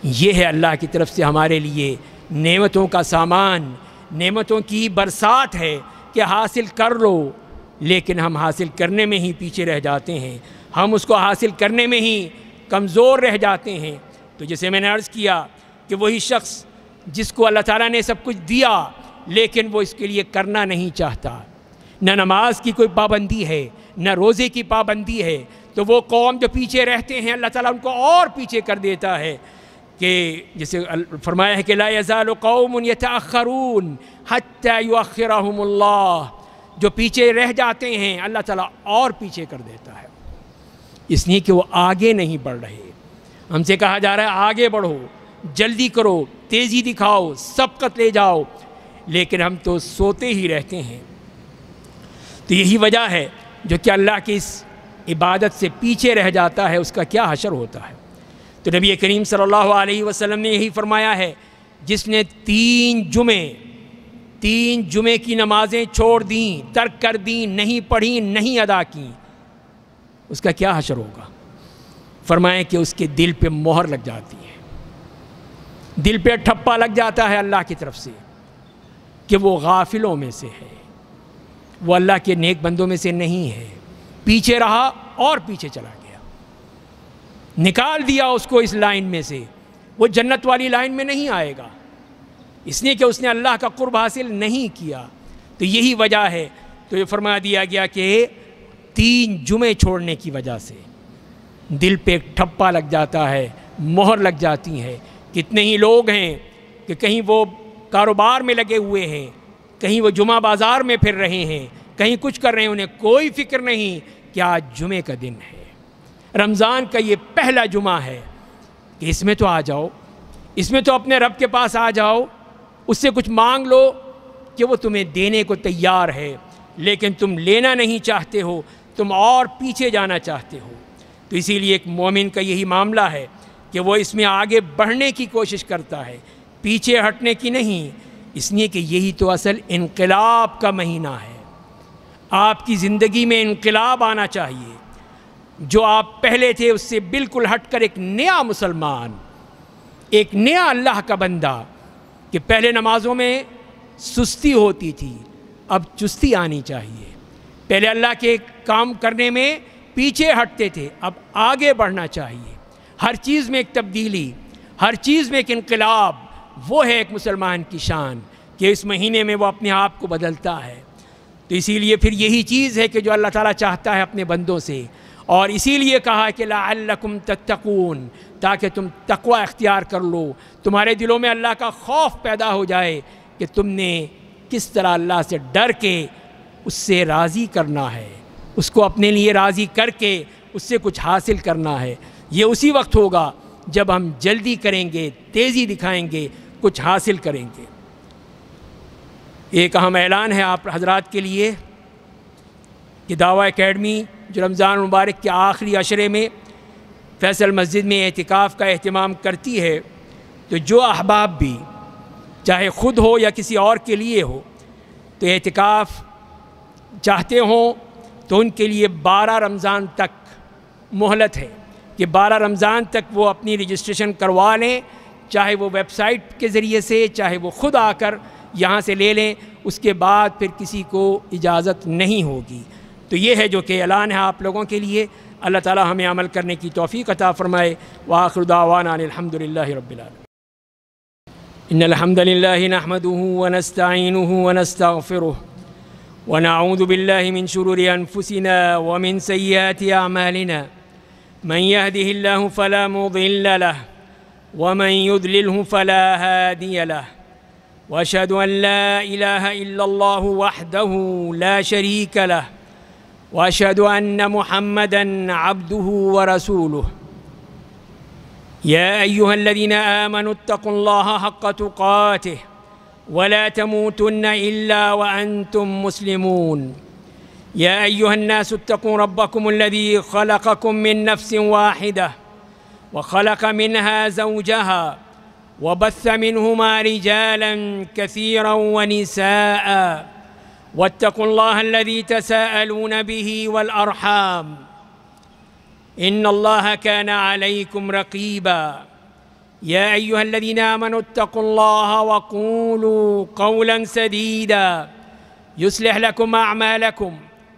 یہ ہے اللہ کی طرف سے ہمارے لیے نعمتوں کا سامان، نعمتوں کی برسات ہے کہ حاصل کر لو، لیکن ہم حاصل کرنے میں ہی پیچھے رہ جاتے ہیں، ہم اس کو حاصل کرنے میں ہی کمزور رہ جاتے ہیں۔ تو جیسے میں نے عرض کیا کہ وہی شخص جس کو اللہ تعالیٰ نے سب کچھ دیا لیکن وہ اس کے لیے کرنا نہیں چاہتا، نہ نماز کی کوئی پابندی ہے، نہ روزے کی پابندی ہے، تو وہ قوم جو پیچھے رہتے ہیں اللہ تعالیٰ ان کو اور پیچھے کر دیتا ہے، کہ جیسے فرمایا ہے کہ لا یزال قوم یتأخرون حتی یؤخرہم اللہ، جو پیچھے رہ جاتے ہیں اللہ تعالیٰ اور پیچھے کر دیتا ہے، اس لیے کہ وہ آگے نہیں بڑھ رہے۔ ہم سے کہا جا رہا ہے آگے بڑھو، جلدی کرو، تیزی دکھاؤ، سبقت لے جاؤ، لیکن ہم تو سوتے ہی رہتے ہیں۔ تو یہی وجہ ہے جو کہ اللہ کی اس عبادت سے پیچھے رہ جاتا ہے، اس کا کیا حشر ہوتا ہے۔ تو نبی کریم صلی اللہ علیہ وسلم نے یہی فرمایا ہے، جس نے 3 جمعے کی نمازیں چھوڑ دیں، ترک کر دیں، نہیں پڑھیں، نہیں ادا کیں، اس کا کیا حشر ہوگا۔ فرمائیں کہ اس کے دل پہ مہر لگ جاتی ہے، دل پہ ٹھپا لگ جاتا ہے اللہ کی طرف سے کہ وہ غافلوں میں سے ہے، وہ اللہ کے نیک بندوں میں سے نہیں ہے، پیچھے رہا اور پیچھے چلا گیا، نکال دیا اس کو اس لائن میں سے، وہ جنت والی لائن میں نہیں آئے گا، اس لیے کہ اس نے اللہ کا قرب حاصل نہیں کیا۔ تو یہی وجہ ہے، تو یہ فرما دیا گیا کہ 3 جمعے چھوڑنے کی وجہ سے دل پہ ایک ٹھپا لگ جاتا ہے، مہر لگ جاتی ہے۔ کتنے ہی لوگ ہیں کہ کہیں وہ کاروبار میں لگے ہوئے ہیں، کہیں وہ جمعہ بازار میں پھر رہے ہیں، کہیں کچھ کر رہے ہیں، انہیں کوئی فکر نہیں کہ آج جمعے کا دن ہے، رمضان کا یہ پہلا جمعہ ہے کہ اس میں تو آ جاؤ، اس میں تو اپنے رب کے پاس آ جاؤ، اس سے کچھ مانگ لو کہ وہ تمہیں دینے کو تیار ہے، لیکن تم لینا نہیں چاہتے ہو، تم اور پیچھے جانا چاہتے ہو۔ تو اسی لیے ایک مومن کا یہی معاملہ ہے کہ وہ اس میں آگے بڑھنے کی کوشش کرتا ہے، پیچھے ہٹنے کی نہیں، اس لیے کہ یہی تو اصل انقلاب کا مہینہ ہے۔ آپ کی زندگی میں انقلاب آنا چاہیے، جو آپ پہلے تھے اس سے بالکل ہٹ کر ایک نیا مسلمان، ایک نیا اللہ کا بندہ، کہ پہلے نمازوں میں سستی ہوتی تھی، اب چستی آنی چاہیے، پہلے اللہ کے کام کرنے میں پیچھے ہٹتے تھے، اب آگے بڑھنا چاہیے، ہر چیز میں ایک تبدیلی، ہر چیز میں ایک انقلاب، وہ ہے ایک مسلمان کی شان کہ اس مہینے میں وہ اپنے آپ کو بدلتا ہے۔ تو اسی لیے پھر یہی چیز ہے کہ جو اللہ تعالیٰ چاہتا ہے اپنے بندوں سے، اور اسی لیے کہا کہ لعلکم تتقون، تاکہ تم تقوی اختیار کر لو، تمہارے دلوں میں اللہ کا خوف پیدا ہو جائے کہ تم نے کس طرح اللہ سے ڈر کے اس سے راضی کرنا ہے، اس کو اپنے لیے راضی کر کے اس سے کچھ حاصل کرنا ہے۔ یہ اسی وقت ہوگا جب ہم جلدی کریں گے، تیزی دکھائیں گے، کچھ حاصل کریں گے۔ ایک اہم اعلان ہے آپ حضرات کے لیے کہ دعویٰ اکیڈمی جو رمضان مبارک کے آخری عشرے میں فیصل مسجد میں اعتکاف کا اہتمام کرتی ہے، تو جو احباب بھی چاہے خود ہو یا کسی اور کے لیے ہو تو اعتکاف چاہتے ہوں تو ان کے لیے 12 رمضان تک مہلت ہے کہ 12 رمضان تک وہ اپنی رجسٹریشن کروا لیں، چاہے وہ ویب سائٹ کے ذریعے سے، چاہے وہ خود آ کر یہاں سے لے لیں، اس کے بعد پھر کسی کو اجازت نہیں ہوگی۔ تو یہ ہے جو کہ اعلان ہے آپ لوگوں کے لیے۔ اللہ تعالی ہمیں عمل کرنے کی توفیق عطا فرمائے۔ وآخر دعوانا الحمد للہ رب العالمین۔ ان الحمد للہ نحمده ونستعینه ونستغفره ونعوذ باللہ من شرور انفسنا ومن سیئات اعمالنا من يهده الله فلا مضل له ومن يضلله فلا هادي له واشهد ان لا اله الا الله وحده لا شريك له واشهد ان محمدا عبده ورسوله يا ايها الذين امنوا اتقوا الله حق تقاته ولا تموتن الا وانتم مسلمون يا ايها الناس اتقوا ربكم الذي خلقكم من نفس واحده وخلق منها زوجها وبث منهما رجالا كثيرا ونساء واتقوا الله الذي تساءلون به والأرحام إن الله كان عليكم رقيبا يا أيها الذين آمنوا اتقوا الله وقولوا قولا سديدا يصلح لكم أعمالكم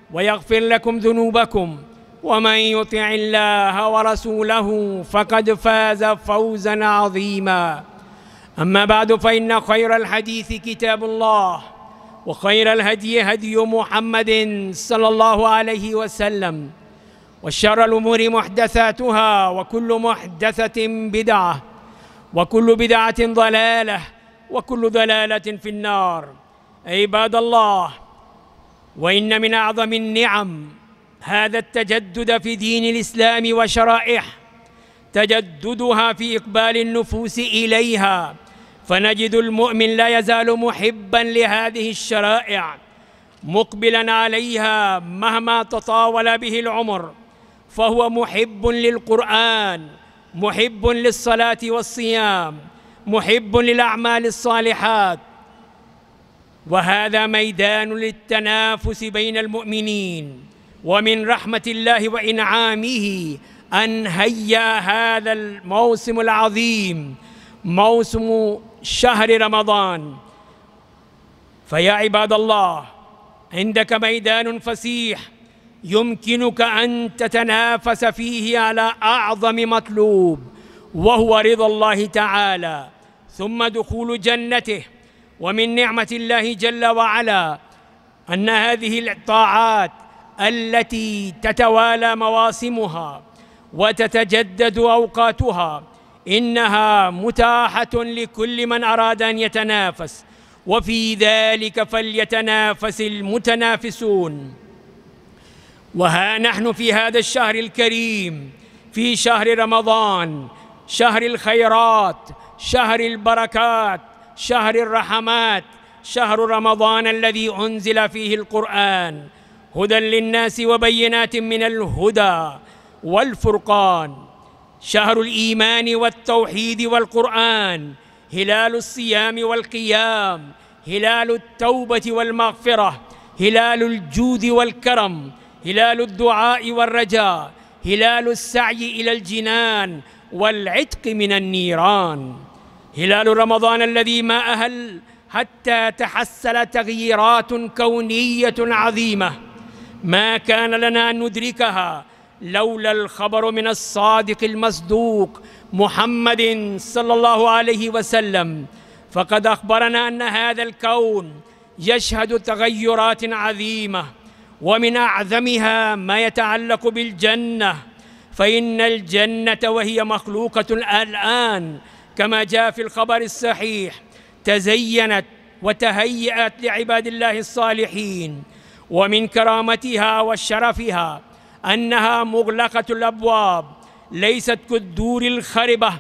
ويغفر لكم ذنوبكم ومن يطع الله ورسوله فقد فاز فوزا عظيما أما بعد فإن خير الحديث كتاب الله وخير الهدي هدي محمد صلى الله عليه وسلم وشر الأمور محدثاتها وكل محدثة بدعة وكل بدعة ضلالة وكل ضلالة في النار عباد الله وإن من أعظم النعم هذا التجدد في دين الإسلام وشرائعه تجددها في إقبال النفوس إليها فنجد المؤمن لا يزال محبا لهذه الشرائع مقبلا عليها مهما تطاول به العمر فهو محب للقرآن محب للصلاة والصيام محب للأعمال الصالحات وهذا ميدان للتنافس بين المؤمنين ومن رحمة الله وإنعامه أن هيأ هذا الموسم العظيم موسم شهر رمضان. فيا عباد الله، عندك ميدان فسيح يمكنك أن تتنافس فيه على أعظم مطلوب، وهو رضا الله تعالى ثم دخول جنته. ومن نعمة الله جل وعلا أن هذه الطاعات التي تتوالى مواسمها وتتجدد أوقاتها إنها متاحة لكل من أراد أن يتنافس، وفي ذلك فليتنافس المتنافسون. وها نحن في هذا الشهر الكريم، في شهر رمضان، شهر الخيرات، شهر البركات، شهر الرحمات، شهر رمضان الذي أنزل فيه القرآن هدى للناس وبينات من الهدى والفرقان، شهر الإيمان والتوحيد والقرآن، هلال الصيام والقيام، هلال التوبة والمغفرة، هلال الجود والكرم، هلال الدعاء والرجاء، هلال السعي إلى الجنان والعتق من النيران، هلال رمضان الذي ما أهل حتى تحصل تغييرات كونية عظيمة ما كان لنا أن ندركها لولا الخبر من الصادق المصدوق محمد صلى الله عليه وسلم. فقد أخبرنا أن هذا الكون يشهد تغيرات عظيمة، ومن أعظمها ما يتعلق بالجنة، فإن الجنة وهي مخلوقة الآن كما جاء في الخبر الصحيح تزينت وتهيأت لعباد الله الصالحين. ومن كرامتها وشرفها أنها مغلقة الأبواب، ليست كالدور الخربة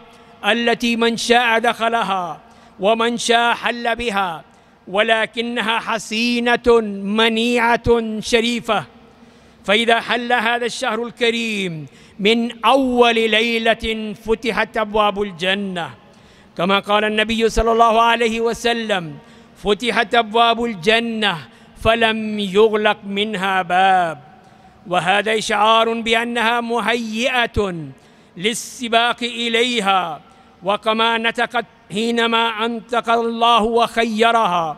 التي من شاء دخلها ومن شاء حل بها، ولكنها حصينة منيعة شريفة. فإذا حل هذا الشهر الكريم من أول ليلة فتحت أبواب الجنة، كما قال النبي صلى الله عليه وسلم: فتحت أبواب الجنة فلم يغلق منها باب. وهذا إشعار بأنها مهيئة للسباق إليها، وكما نطقت حينما أنطق الله وخيرها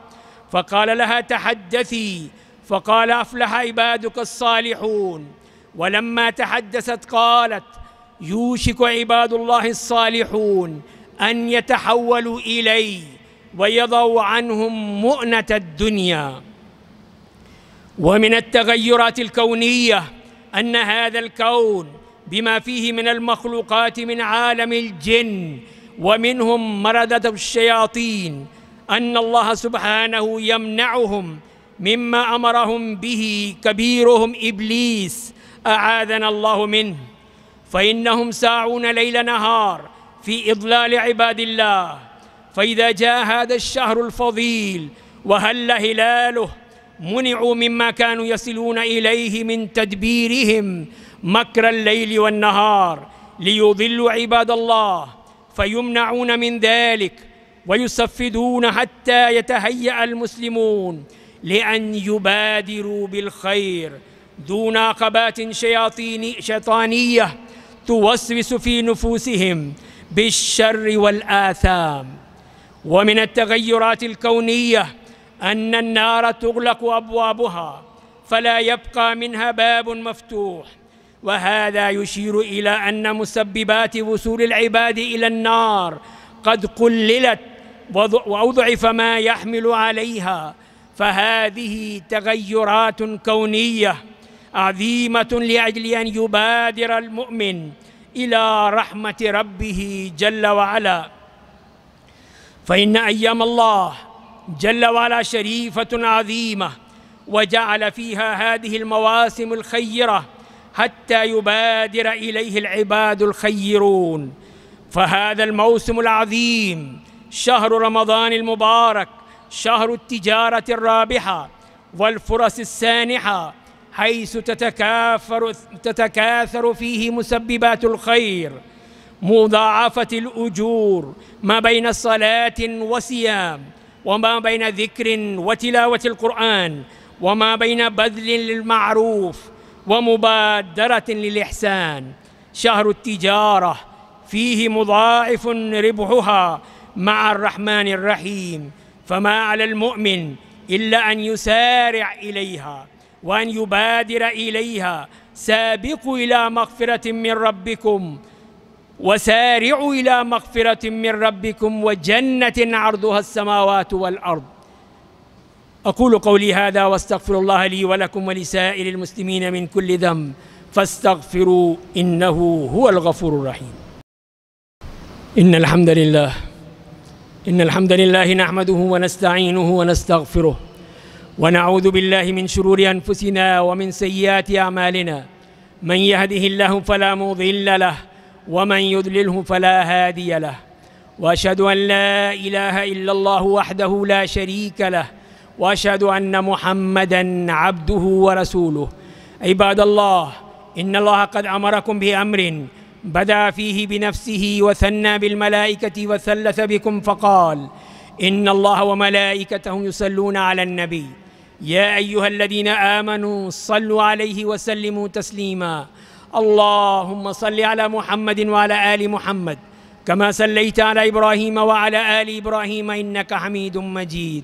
فقال لها: تحدثي، فقال: أفلح عبادك الصالحون. ولما تحدثت قالت: يوشك عباد الله الصالحون أن يتحولوا إلي ويضعوا عنهم مؤنة الدنيا. ومن التغيرات الكونية أن هذا الكون بما فيه من المخلوقات من عالم الجن ومنهم مردة الشياطين أن الله سبحانه يمنعهم مما أمرهم به كبيرهم إبليس، أعاذنا الله منه، فإنهم ساعون ليل نهار في إضلال عباد الله. فإذا جاء هذا الشهر الفضيل وهل هلاله منعوا مما كانوا يصلون إليه من تدبيرهم مكر الليل والنهار ليضلوا عباد الله، فيمنعون من ذلك ويصفدون حتى يتهيأ المسلمون لأن يبادروا بالخير دون عقبات شيطانية توسوس في نفوسهم بالشر والآثام. ومن التغيرات الكونية أن النار تغلق أبوابها فلا يبقى منها باب مفتوح، وهذا يشير إلى أن مسببات وصول العباد إلى النار قد قللت وأضعف ما يحمل عليها. فهذه تغيرات كونية عظيمة لأجل أن يبادر المؤمن إلى رحمة ربه جل وعلا. فإن أيام الله جل وعلا شريفة عظيمة، وجعل فيها هذه المواسم الخيرة حتى يبادر إليه العباد الخيرون. فهذا الموسم العظيم شهر رمضان المبارك شهر التجارة الرابحة والفرص السانحة، حيث تتكاثر فيه مسببات الخير، مضاعفة الأجور ما بين صلاة وصيام، وما بين ذكر وتلاوة القرآن، وما بين بذل للمعروف ومبادرة للإحسان. شهر التجارة فيه مضاعف ربحها مع الرحمن الرحيم، فما على المؤمن إلا أن يسارع إليها وأن يبادر إليها. سابقوا إلى مغفرة من ربكم وسارعوا إلى مغفرة من ربكم وجنة عرضها السماوات والأرض. أقول قولي هذا واستغفر الله لي ولكم ولسائر المسلمين من كل ذنب فاستغفروا إنه هو الغفور الرحيم. إن الحمد لله نحمده ونستعينه ونستغفره ونعوذ بالله من شرور أنفسنا ومن سيئات أعمالنا، من يهده الله فلا مضل له ومن يضلله فلا هادي له، وأشهد أن لا إله إلا الله وحده لا شريك له، وأشهد أن محمدًا عبده ورسوله. عباد الله، إن الله قد أمركم بأمر بدأ فيه بنفسه وثنى بالملائكة وثلث بكم فقال: إن الله وملائكته يصلون على النبي يا أيها الذين آمنوا صلوا عليه وسلموا تسليما. اللهم صل على محمد وعلى آل محمد كما صليت على إبراهيم وعلى آل إبراهيم إنك حميد مجيد.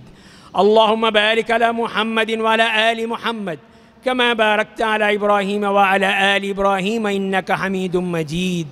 اللهم بارك على محمد وعلى آل محمد كما باركت على إبراهيم وعلى آل إبراهيم إنك حميد مجيد.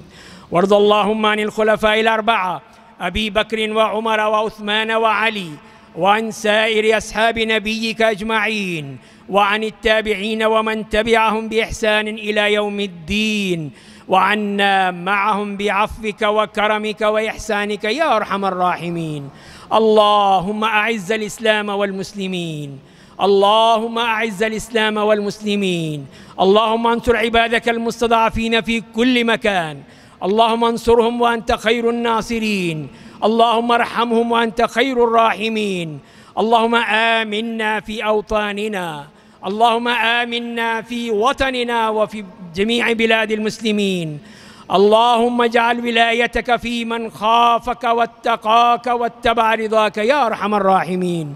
وارض اللهم عن الخلفاء الأربعة أبي بكر وعمر وعثمان وعلي، وعن سائر أصحاب نبيك أجمعين، وعن التابعين ومن تبعهم بإحسان إلى يوم الدين، وعنا معهم بعفوك وكرمك وإحسانك يا أرحم الراحمين. اللهم أعز الإسلام والمسلمين، اللهم أعز الإسلام والمسلمين، اللهم انصر عبادك المستضعفين في كل مكان، اللهم انصرهم وأنت خير الناصرين، اللهم ارحمهم وأنت خير الراحمين. اللهم آمنا في أوطاننا، اللهم آمنا في وطننا وفي جميع بلاد المسلمين. اللهم اجعل ولايتك في من خافك واتقاك واتبع رضاك يا أرحم الراحمين.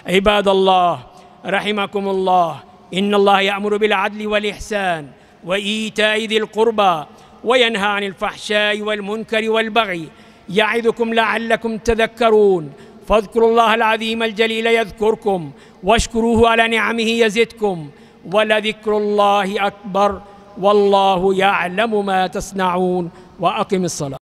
عباد الله رحمكم الله، إن الله يأمر بالعدل والإحسان وإيتاء ذي القربى وينهى عن الفحشاء والمنكر والبغي يعظكم لعلكم تذكرون. فاذكروا الله العظيم الجليل يذكركم واشكروه على نعمه يزدكم ولذكر الله أكبر والله يعلم ما تصنعون. وأقم الصلاة.